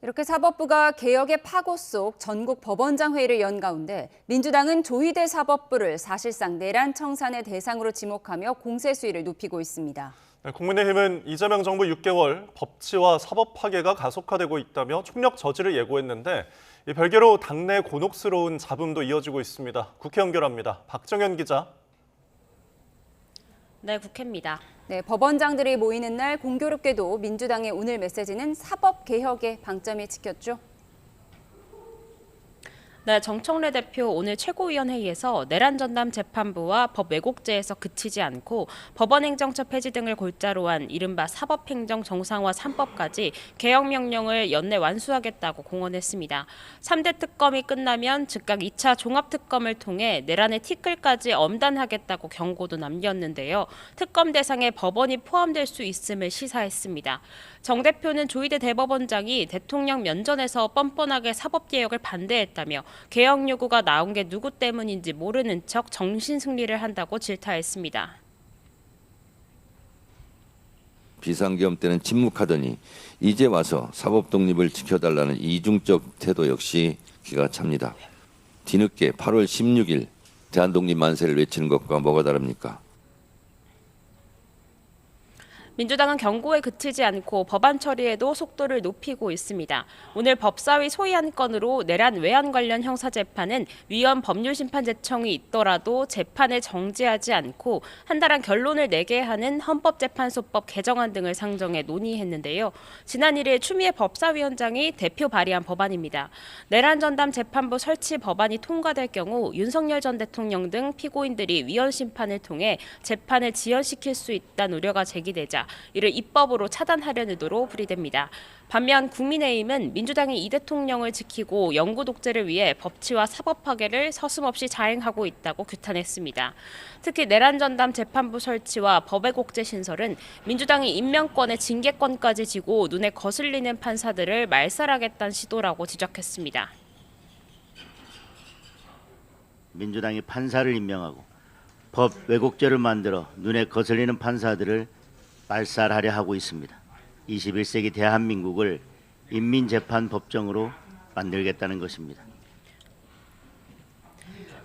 이렇게 사법부가 개혁의 파고 속 전국 법원장 회의를 연 가운데 민주당은 조희대 사법부를 사실상 내란 청산의 대상으로 지목하며 공세 수위를 높이고 있습니다. 국민의힘은 이재명 정부 6개월 법치와 사법 파괴가 가속화되고 있다며 총력 저지를 예고했는데 별개로 당내 곤혹스러운 잡음도 이어지고 있습니다. 국회 연결합니다. 박정현 기자. 네, 국회입니다. 네, 법원장들이 모이는 날 공교롭게도 민주당의 오늘 메시지는 사법 개혁에 방점이 찍혔죠. 네, 정청래 대표 오늘 최고위원회의에서 내란 전담 재판부와 법 왜곡죄에서 그치지 않고 법원행정처 폐지 등을 골자로 한 이른바 사법행정 정상화 3법까지 개혁 명령을 연내 완수하겠다고 공언했습니다. 3대 특검이 끝나면 즉각 2차 종합특검을 통해 내란의 티끌까지 엄단하겠다고 경고도 남겼는데요. 특검 대상에 법원이 포함될 수 있음을 시사했습니다. 정 대표는 조희대 대법원장이 대통령 면전에서 뻔뻔하게 사법개혁을 반대했다며 개혁 요구가 나온 게 누구 때문인지 모르는 척 정신승리를 한다고 질타했습니다. 비상계엄 때는 침묵하더니 이제 와서 사법 독립을 지켜달라는 이중적 태도 역시 기가 찹니다. 뒤늦게 8월 16일 대한독립 만세를 외치는 것과 뭐가 다릅니까? 민주당은 경고에 그치지 않고 법안 처리에도 속도를 높이고 있습니다. 오늘 법사위 소위 한 건으로 내란 외환 관련 형사재판은 위헌 법률심판제청이 있더라도 재판을 정지하지 않고 한달한 결론을 내게 하는 헌법재판소법 개정안 등을 상정해 논의했는데요. 지난 1일 추미애 법사위원장이 대표 발의한 법안입니다. 내란 전담 재판부 설치 법안이 통과될 경우 윤석열 전 대통령 등 피고인들이 위헌 심판을 통해 재판을 지연시킬 수 있다는 우려가 제기되자 이를 입법으로 차단하려는 의도로 풀이됩니다. 반면 국민의힘은 민주당이 이 대통령을 지키고 영구 독재를 위해 법치와 사법 파괴를 서슴없이 자행하고 있다고 규탄했습니다. 특히 내란 전담 재판부 설치와 법왜곡죄 신설은 민주당이 임명권에 징계권까지 지고 눈에 거슬리는 판사들을 말살하겠다는 시도라고 지적했습니다. 민주당이 판사를 임명하고 법 왜곡죄를 만들어 눈에 거슬리는 판사들을 말살하려 하고 있습니다. 21세기 대한민국을 인민재판법정으로 만들겠다는 것입니다.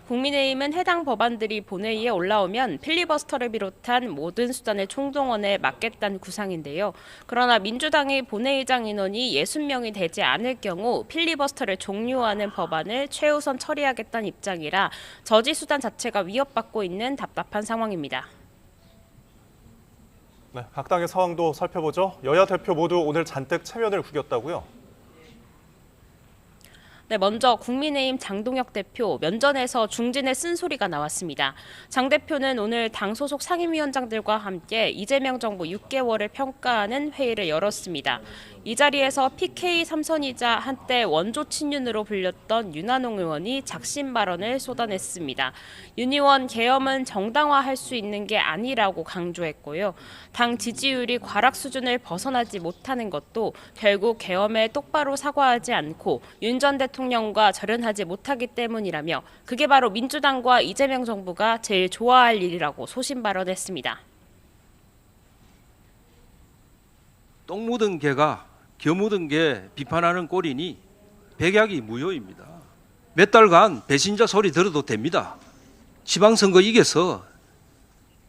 국민의힘은 해당 법안들이 본회의에 올라오면 필리버스터를 비롯한 모든 수단을 총동원해 막겠다는 구상인데요. 그러나 민주당이 본회의장 인원이 60명이 되지 않을 경우 필리버스터를 종료하는 법안을 최우선 처리하겠다는 입장이라 저지 수단 자체가 위협받고 있는 답답한 상황입니다. 네, 각 당의 상황도 살펴보죠. 여야 대표 모두 오늘 잔뜩 체면을 구겼다고요? 네, 먼저 국민의힘 장동혁 대표 면전에서 중진의 쓴소리가 나왔습니다. 장 대표는 오늘 당 소속 상임위원장들과 함께 이재명 정부 6개월을 평가하는 회의를 열었습니다. 이 자리에서 PK 삼선이자 한때 원조 친윤으로 불렸던 윤한홍 의원이 작심 발언을 쏟아냈습니다. 윤 의원 계엄은 정당화할 수 있는 게 아니라고 강조했고요. 당 지지율이 과락 수준을 벗어나지 못하는 것도 결국 계엄에 똑바로 사과하지 않고 윤 전 대통령과 절연하지 못하기 때문이라며 그게 바로 민주당과 이재명 정부가 제일 좋아할 일이라고 소신 발언했습니다. 똥 묻은 개가 겨 묻은 개 비판하는 꼴이니 백약이 무효입니다. 몇 달간 배신자 소리 들어도 됩니다. 지방선거 이겨서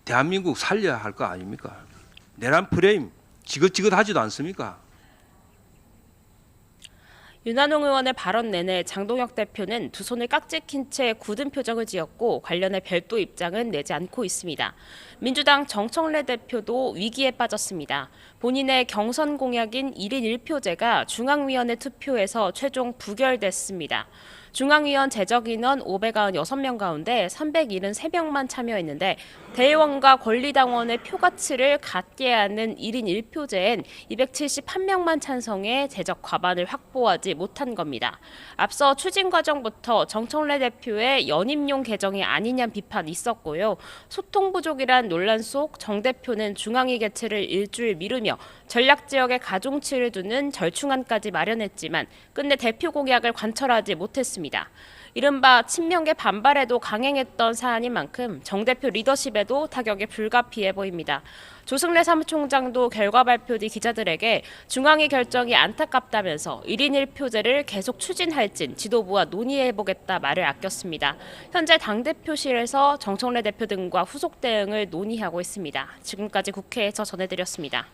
대한민국 살려야 할 거 아닙니까? 내란 프레임 지긋지긋하지도 않습니까? 윤한홍 의원의 발언 내내 장동혁 대표는 두 손을 깍지 낀 채 굳은 표정을 지었고 관련해 별도 입장은 내지 않고 있습니다. 민주당 정청래 대표도 위기에 빠졌습니다. 본인의 경선 공약인 1인 1표제가 중앙위원회 투표에서 최종 부결됐습니다. 중앙위원 제적 인원 596명 가운데 373명만 참여했는데 대의원과 권리당원의 표 가치를 갖게 하는 1인 1표제엔 271명만 찬성해 제적 과반을 확보하지 못한 겁니다. 앞서 추진 과정부터 정청래 대표의 연임용 개정이 아니냐는 비판이 있었고요. 소통 부족이란 논란 속 정 대표는 중앙위 개최를 일주일 미루며 전략지역에 가중치를 두는 절충안까지 마련했지만 끝내 대표 공약을 관철하지 못했습니다. 있습니다. 이른바 친명계 반발에도 강행했던 사안인 만큼 정 대표 리더십에도 타격이 불가피해 보입니다. 조승래 사무총장도 결과 발표 뒤 기자들에게 중앙위 결정이 안타깝다면서 1인 1표제를 계속 추진할진 지도부와 논의해보겠다 말을 아꼈습니다. 현재 당대표실에서 정청래 대표 등과 후속 대응을 논의하고 있습니다. 지금까지 국회에서 전해드렸습니다.